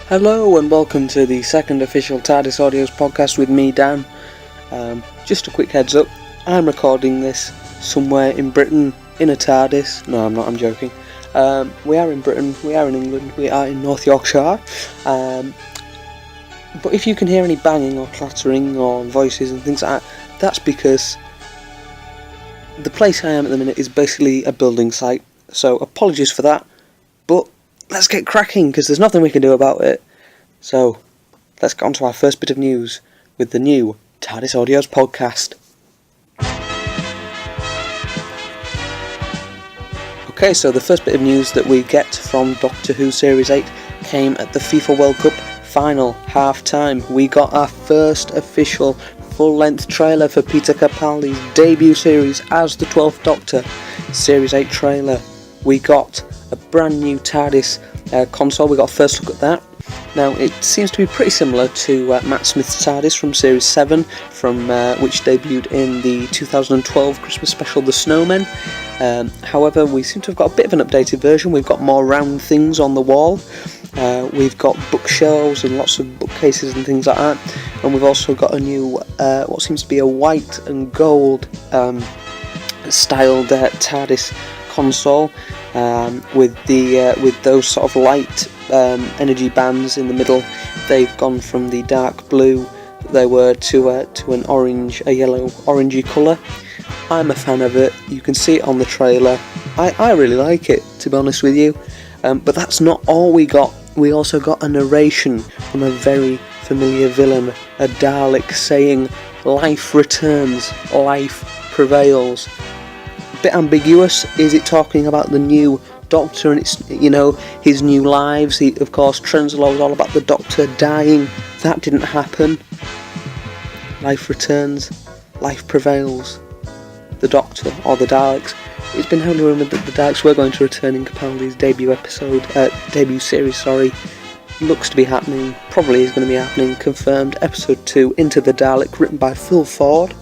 Hello and welcome to the second official TARDIS Audios podcast with me, Dan. Just a quick heads up, I'm recording this somewhere in Britain in a TARDIS. No, I'm not, I'm joking. We are in Britain, we are in England, we are in North Yorkshire. But if you can hear any banging or clattering or voices and things like that, that's because the place I am at the minute is basically a building site. So apologies for that, but let's get cracking because there's nothing we can do about it. So let's get on to our first bit of news with the new TARDIS Audios podcast. Okay, so the first bit of news that we get from Doctor Who Series 8 came at the FIFA World Cup final half-time. We got our first official full-length trailer for Peter Capaldi's debut series as the 12th Doctor. Series 8 trailer. We got a brand new TARDIS console. We got a first look at that. Now it seems to be pretty similar to Matt Smith's TARDIS from Series 7, which debuted in the 2012 Christmas special The Snowmen. However, we seem to have got a bit of an updated version. We've got more round things on the wall. We've got bookshelves and lots of bookcases and things like that. And we've also got a new, what seems to be a white and gold styled TARDIS console. With those sort of light energy bands in the middle. They've gone from the dark blue that they were to an orange, a yellow orangey colour. I'm a fan of it. You can see it on the trailer. I really like it, to be honest with you. But that's not all we got. We also got a narration from a very familiar villain, a Dalek, saying "Life returns, life prevails." Bit ambiguous. Is it talking about the new Doctor and it's, his new lives? Of course, Trenzalo was all about the Doctor dying. That didn't happen. Life returns, life prevails. The Doctor, or the Daleks. It's been heavily rumoured that the Daleks were going to return in Capaldi's debut series. Looks to be happening. Probably is going to be happening. Confirmed. Episode 2, Into the Dalek, written by Phil Ford.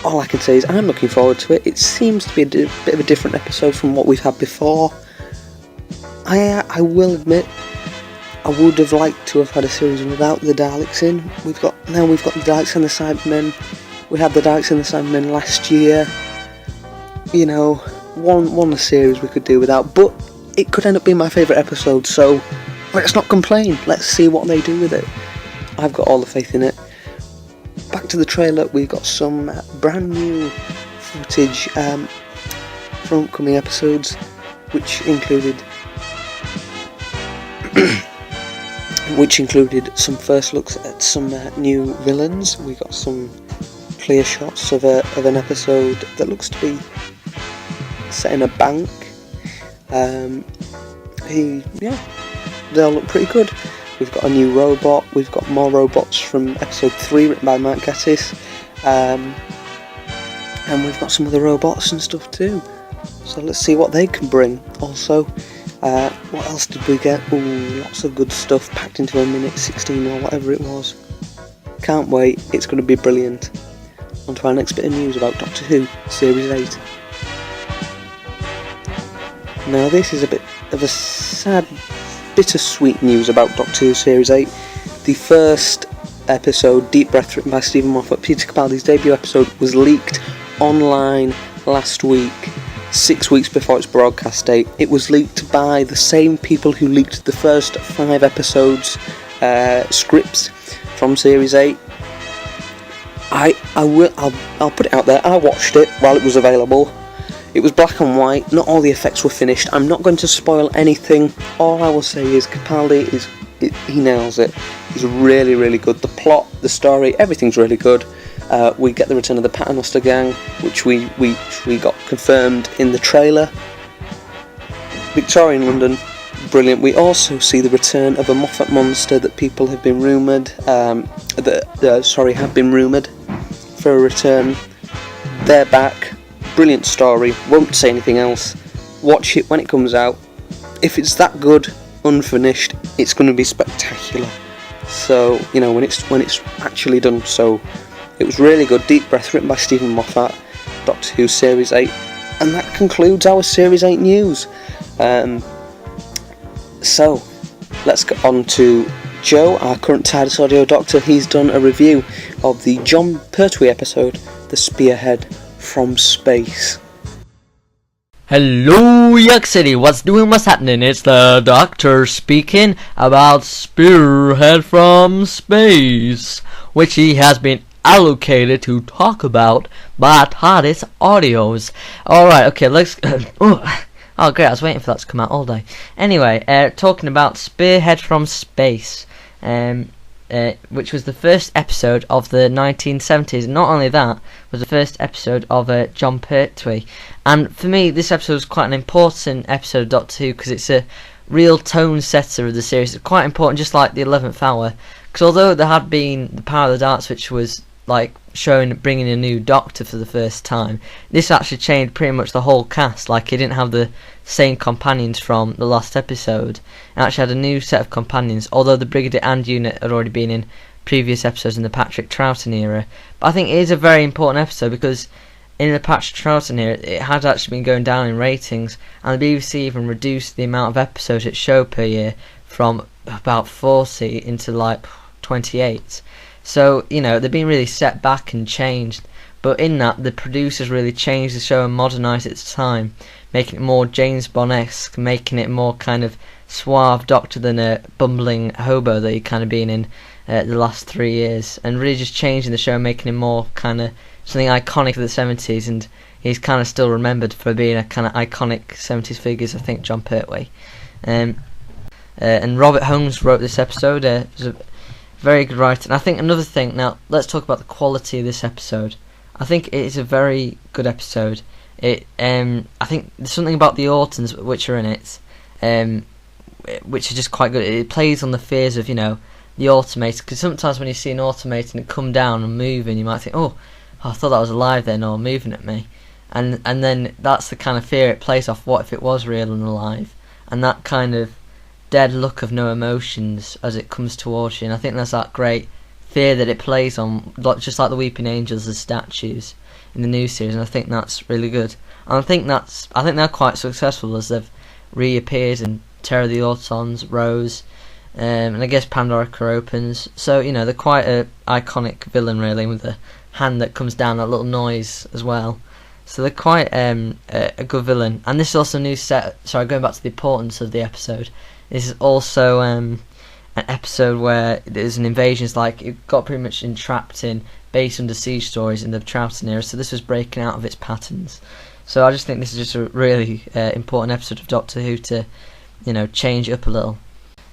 All I can say is I'm looking forward to it. It seems to be a bit of a different episode from what we've had before. I will admit, I would have liked to have had a series without the Daleks in. We've got the Daleks and the Cybermen. We had the Daleks and the Cybermen last year. One series we could do without, but it could end up being my favourite episode, so let's not complain. Let's see what they do with it. I've got all the faith in it. Back to the trailer, we've got some brand new footage from upcoming episodes, which included some first looks at some new villains. We got some clear shots of an episode that looks to be set in a bank. They all look pretty good. We've got a new robot, we've got more robots from episode 3 written by Mark Gatiss, and we've got some other robots and stuff too, so let's see what they can bring. Also, what else did we get? Lots of good stuff packed into a minute 16 or whatever it was. Can't wait, it's going to be brilliant. On to our next bit of news about Doctor Who Series 8. Now this is a bit of a sad, bittersweet news about Doctor Who Series 8. The first episode, Deep Breath, written by Stephen Moffat, Peter Capaldi's debut episode, was leaked online last week, 6 weeks before its broadcast date. It was leaked by the same people who leaked the first 5 episodes scripts from Series 8. I'll put it out there, I watched it while it was available. It was black and white, not all the effects were finished. I'm not going to spoil anything. All I will say is Capaldi he nails it. He's really, really good. The plot, the story, everything's really good. We get the return of the Paternoster Gang, which we got confirmed in the trailer. Victorian London, brilliant. We also see the return of a Moffat monster that people have been rumoured, for a return. They're back. Brilliant story, won't say anything else. Watch it when it comes out. If it's that good, unfinished, it's going to be spectacular. So, when it's actually done. So, it was really good. Deep Breath, written by Stephen Moffat, Doctor Who Series 8. And that concludes our Series 8 news. So, let's get on to Joe, our current TARDIS audio doctor. He's done a review of the Jon Pertwee episode, The Spearhead from Space. Hello, York City, what's happening? It's the Doctor speaking about Spearhead from Space, which he has been allocated to talk about by TARDIS Audios. Alright, okay, let's... Oh great, I was waiting for that to come out all day. Anyway, talking about Spearhead from Space, which was the first episode of the 1970s. Not only that, was the first episode of Jon Pertwee. And for me, this episode was quite an important episode of Doctor Who, because it's a real tone setter of the series. It's quite important, just like the 11th Hour. Because although there had been the Power of the Dark Switch was like bringing a new Doctor for the first time, this actually changed pretty much the whole cast. Like, he didn't have the same companions from the last episode. It actually had a new set of companions, although the Brigadier and Unit had already been in previous episodes in the Patrick Troughton era. But I think it is a very important episode, because in the Patrick Troughton era, it had actually been going down in ratings, and the BBC even reduced the amount of episodes it showed per year from about 40 into like 28. So, you know, they've been really set back and changed. But in that, the producers really changed the show and modernised it to time, making it more James Bond-esque, making it more kind of suave Doctor than a bumbling hobo that he'd kind of been in the last 3 years, and really just changing the show, making him more kind of something iconic of the 70s, and he's kind of still remembered for being a kind of iconic 70s figures, I think, Jon Pertwee. And Robert Holmes wrote this episode. It was a very good writer. And I think another thing, now let's talk about the quality of this episode. I think it is a very good episode. I think there's something about the Autons which are in it, which are just quite good. It plays on the fears of, you know, the automator, because sometimes when you see an automator and it come down and moving, you might think, oh, I thought that was alive then, or moving at me, and then that's the kind of fear it plays off. What if it was real and alive? And that kind of dead look of no emotions as it comes towards you, and I think there's that great fear that it plays on, just like the Weeping Angels as statues in the new series, and I think that's really good. And I think they're quite successful as they've reappeared in Terror of the Autons, Rose, and I guess Pandorica opens. So, you know, they're quite an iconic villain, really, with the hand that comes down, that little noise as well. So they're quite a good villain. And this is also a new set. Sorry, going back to the importance of the episode. This is also an episode where there's an invasion. It's like it got pretty much entrapped in base under siege stories in the Troughton era. So this was breaking out of its patterns. So I just think this is just a really important episode of Doctor Who to, you know, change it up a little.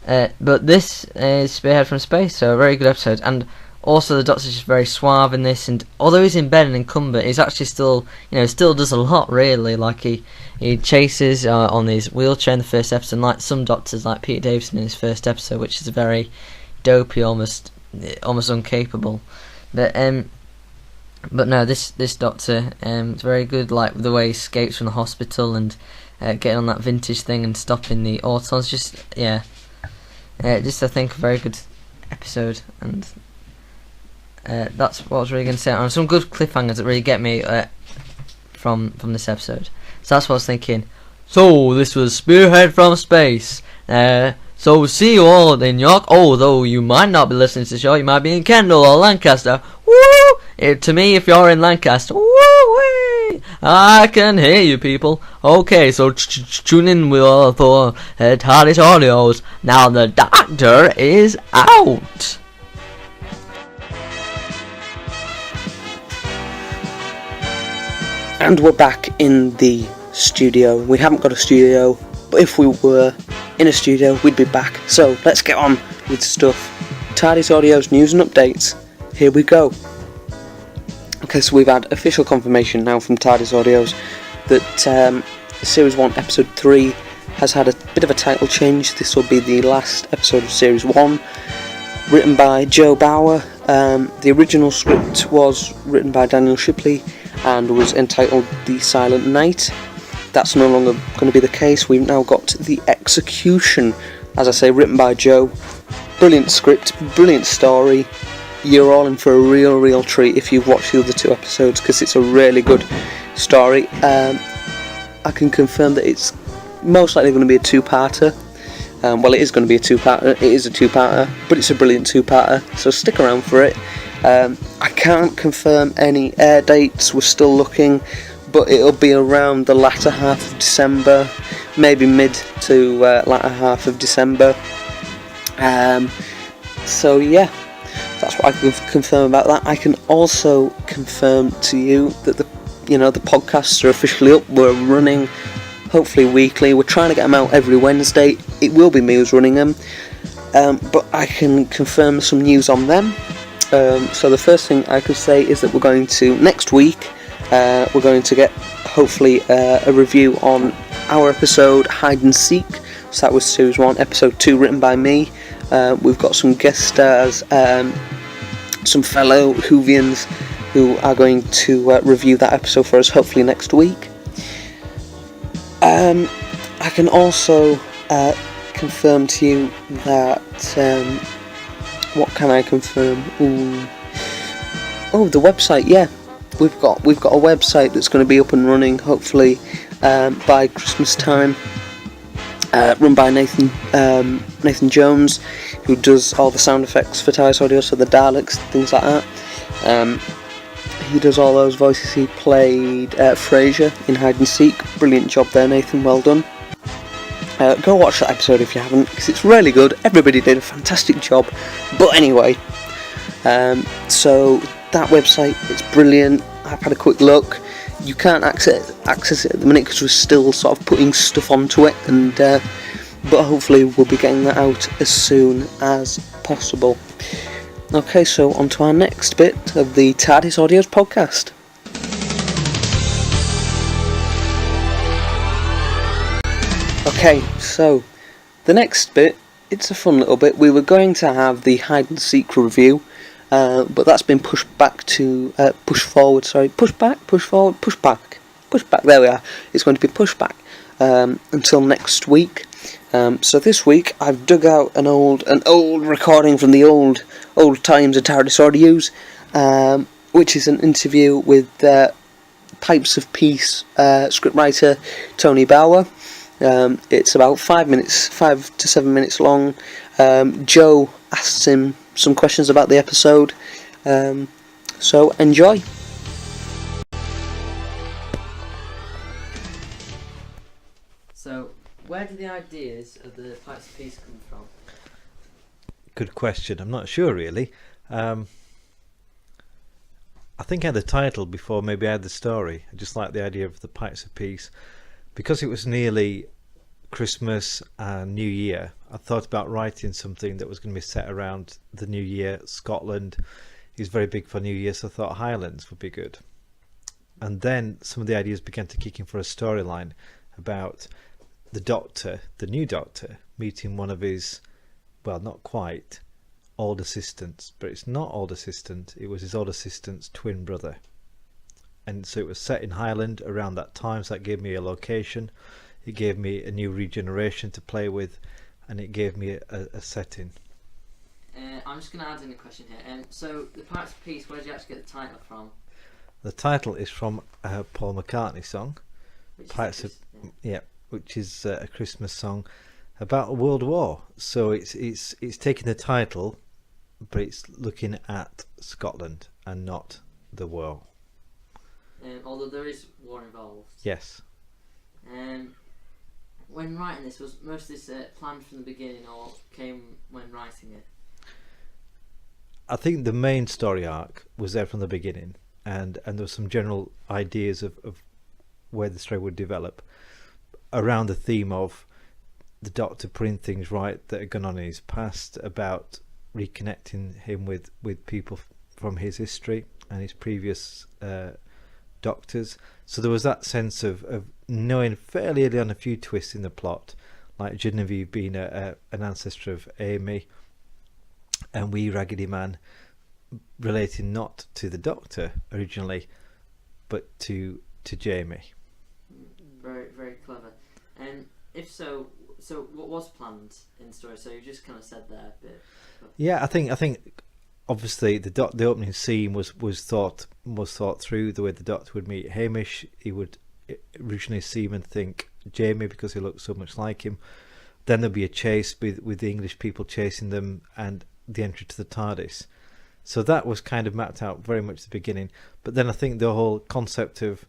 But this is Spearhead from Space, so a very good episode. And also the Doctor's just very suave in this, and although he's in bed and encumbered, he's actually still, you know, still does a lot, really. Like he chases on his wheelchair in the first episode, like some Doctors, like Peter Davison in his first episode, which is very dopey, almost incapable. But no, this Doctor is very good, like the way he escapes from the hospital and getting on that vintage thing and stopping the Autons. Just I think a very good episode, and that's what I was really going to say. And some good cliffhangers that really get me from this episode. So that's what I was thinking. So this was Spearhead from Space. So see you all in York. Although you might not be listening to the show, you might be in Kendal or Lancaster. Woo! To me, if you're in Lancaster, woo-wee! I can hear you, people. Okay, so tune in for TARDIS Audios. Now the Doctor is out. And we're back in the studio. We haven't got a studio, but if we were in a studio, we'd be back. So let's get on with stuff. TARDIS Audio's news and updates. Here we go. Okay, so we've had official confirmation now from TARDIS Audios that Series 1 Episode 3 has had a bit of a title change. This will be the last episode of Series 1, written by Joe Bauer. The original script was written by Daniel Shipley and was entitled The Silent Night. That's no longer going to be the case. We've now got The Execution, as I say, written by Joe. Brilliant script, brilliant story. You're all in for a real treat if you've watched the other two episodes, because it's a really good story. I can confirm that it's most likely going to be a two-parter. Well, it is going to be a two-parter. It is a two-parter, but it's a brilliant two-parter, so stick around for it. I can't confirm any air dates. We're still looking, but it'll be around the latter half of December, maybe mid to latter half of December. So yeah, that's what I can confirm about that. I can also confirm to you that the podcasts are officially up. We're running, hopefully weekly. We're trying to get them out every Wednesday. It will be me who's running them, but I can confirm some news on them. So the first thing I could say is that we're going to, next week, we're going to get hopefully a review on our episode Hide and Seek. So that was Series 1, Episode 2, written by me. We've got some guest stars, some fellow Whovians who are going to review that episode for us hopefully next week. I can also confirm to you that what can I confirm? Oh, the website. Yeah, we've got a website that's going to be up and running hopefully by Christmas time. Run by Nathan Jones, who does all the sound effects for TARDIS Audios, so the Daleks, things like that. He does all those voices. He played Frasier in Hide and Seek. Brilliant job there, Nathan. Well done. Go watch that episode if you haven't, because it's really good. Everybody did a fantastic job. But anyway, so that website, it's brilliant. I've had a quick look. You can't access it at the minute because we're still sort of putting stuff onto it, and but hopefully we'll be getting that out as soon as possible. Okay, so on to our next bit of the TARDIS Audios podcast. Okay, so the next bit, it's a fun little bit. We were going to have the Hide and Seek review, but that's been pushed back. There we are. It's going to be pushed back until next week. So this week I've dug out an old recording from the old times of TARDIS Audios, which is an interview with Pipes of Peace scriptwriter Tony Bauer. It's about 5 to 7 minutes long. Joe asks him some questions about the episode, so enjoy. So, where did the ideas of the Pipes of Peace come from? Good question. I'm not sure really. I think I had the title before maybe I had the story. I just like the idea of the Pipes of Peace. Because it was nearly Christmas and New Year, I thought about writing something that was going to be set around the New Year. Scotland is very big for New Year, so I thought Highlands would be good. And then some of the ideas began to kick in for a storyline about the Doctor, the new Doctor, meeting one of his, well, not quite, old assistants, but it's not old assistant, it was his old assistant's twin brother. And so it was set in Highland around that time, so that gave me a location, it gave me a new regeneration to play with, and it gave me a setting. I'm just going to add in a question here. So the Pipes of Peace, where did you actually get the title from? The title is from a Paul McCartney song, which is a Christmas song about a world war. So it's taking the title, but it's looking at Scotland and not the war. Although there is war involved. Yes. When writing this, was most of this planned from the beginning, or came when writing it? I think the main story arc was there from the beginning, and there were some general ideas of where the story would develop around the theme of the Doctor putting things right that had gone on in his past, about reconnecting him with people from his history and his previous Doctors. So there was that sense of knowing fairly early on a few twists in the plot, like Genevieve being an ancestor of Amy, and Wee Raggedy Man relating not to the Doctor originally, but to Jamie. Very, very clever. And if so what was planned in the story? So you just kind of said there a bit. Yeah, I think obviously the opening scene was thought through. The way the Doctor would meet Hamish, he would originally see him and think Jamie because he looked so much like him. then there'll be a chase with the English people chasing them and the entry to the TARDIS. So that was kind of mapped out very much at the beginning. But then I think the whole concept of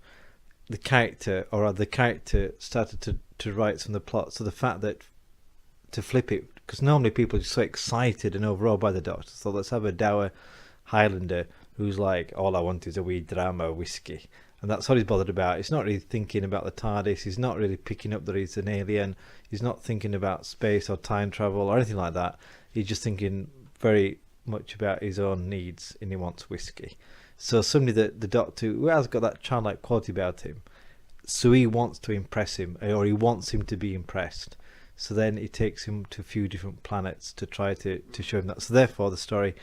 the character started to write some of the plot. So the fact that to flip it, because normally people are just so excited and overawed by the Doctor. So let's have a dour Highlander who's like, all I want is a wee drama whiskey. And that's what he's bothered about. He's not really thinking about the TARDIS. He's not really picking up that he's an alien. He's not thinking about space or time travel or anything like that. He's just thinking very much about his own needs, and he wants whiskey. So somebody that the Doctor, who has got that childlike quality about him, so he wants to impress him, or he wants him to be impressed. So then he takes him to a few different planets to try to show him that. So therefore the story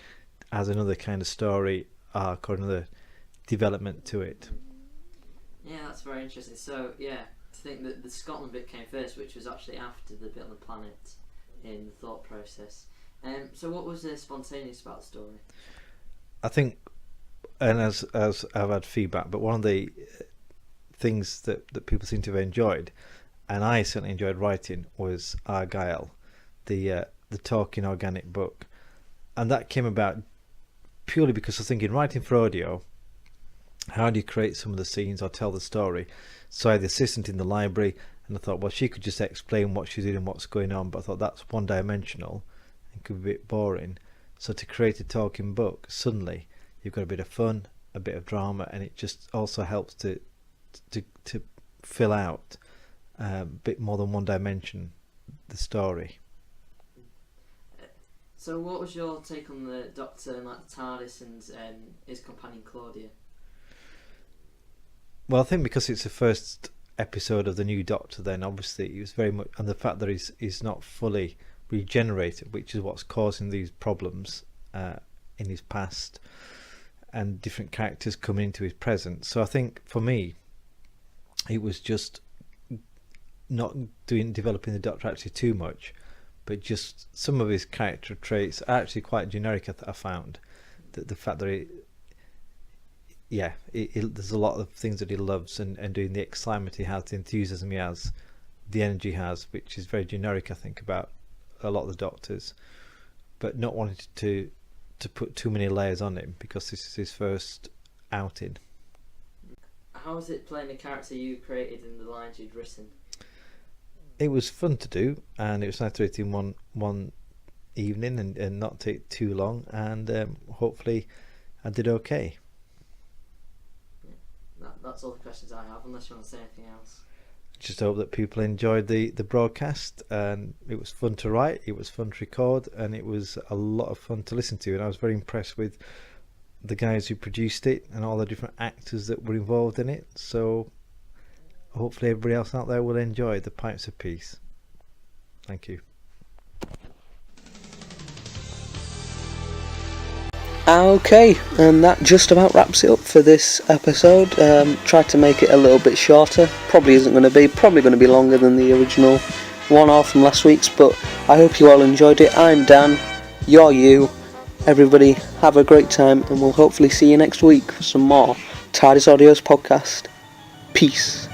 has another kind of story arc or another development to it. Yeah, that's very interesting. So, yeah, to think that the Scotland bit came first, which was actually after the bit on the planet in the thought process. So what was spontaneous about the story? I think, and as I've had feedback, but one of the things that people seem to have enjoyed, and I certainly enjoyed writing, was Argylle, the talking organic book. And that came about purely because I was thinking, writing for audio, how do you create some of the scenes or tell the story? So I had the assistant in the library, and I thought, well, she could just explain what she's doing and what's going on, but I thought that's one-dimensional and could be a bit boring. So to create a talking book, suddenly you've got a bit of fun, a bit of drama, and it just also helps to fill out a bit more than one dimension the story. So what was your take on the Doctor and like the TARDIS and his companion Claudia? Well, I think because it's the first episode of the new Doctor, then obviously he was very much, and the fact that he's not fully regenerated, which is what's causing these problems in his past, and different characters coming into his present. So I think for me, it was just not developing the Doctor actually too much, but just some of his character traits are actually quite generic. I found that the fact that there's a lot of things that he loves and doing, the excitement he has, the enthusiasm he has, the energy he has, which is very generic, I think, about a lot of the Doctors, but not wanting to put too many layers on him because this is his first outing. How was it playing the character you created and the lines you'd written? It was fun to do, and it was nice to do it in one evening and not take too long, and hopefully I did okay. That's all the questions I have, unless you want to say anything else. Just hope that people enjoyed the broadcast, and it was fun to write, it was fun to record, and it was a lot of fun to listen to, and I was very impressed with the guys who produced it and all the different actors that were involved in it. So hopefully everybody else out there will enjoy the Pipes of Peace. Thank you. Okay, and that just about wraps it up for this episode. Tried to make it a little bit shorter. Probably going to be longer than the original one or from last week's, but I hope you all enjoyed it. I'm Dan, you're you. Everybody have a great time, and we'll hopefully see you next week for some more TARDIS Audios podcast. Peace.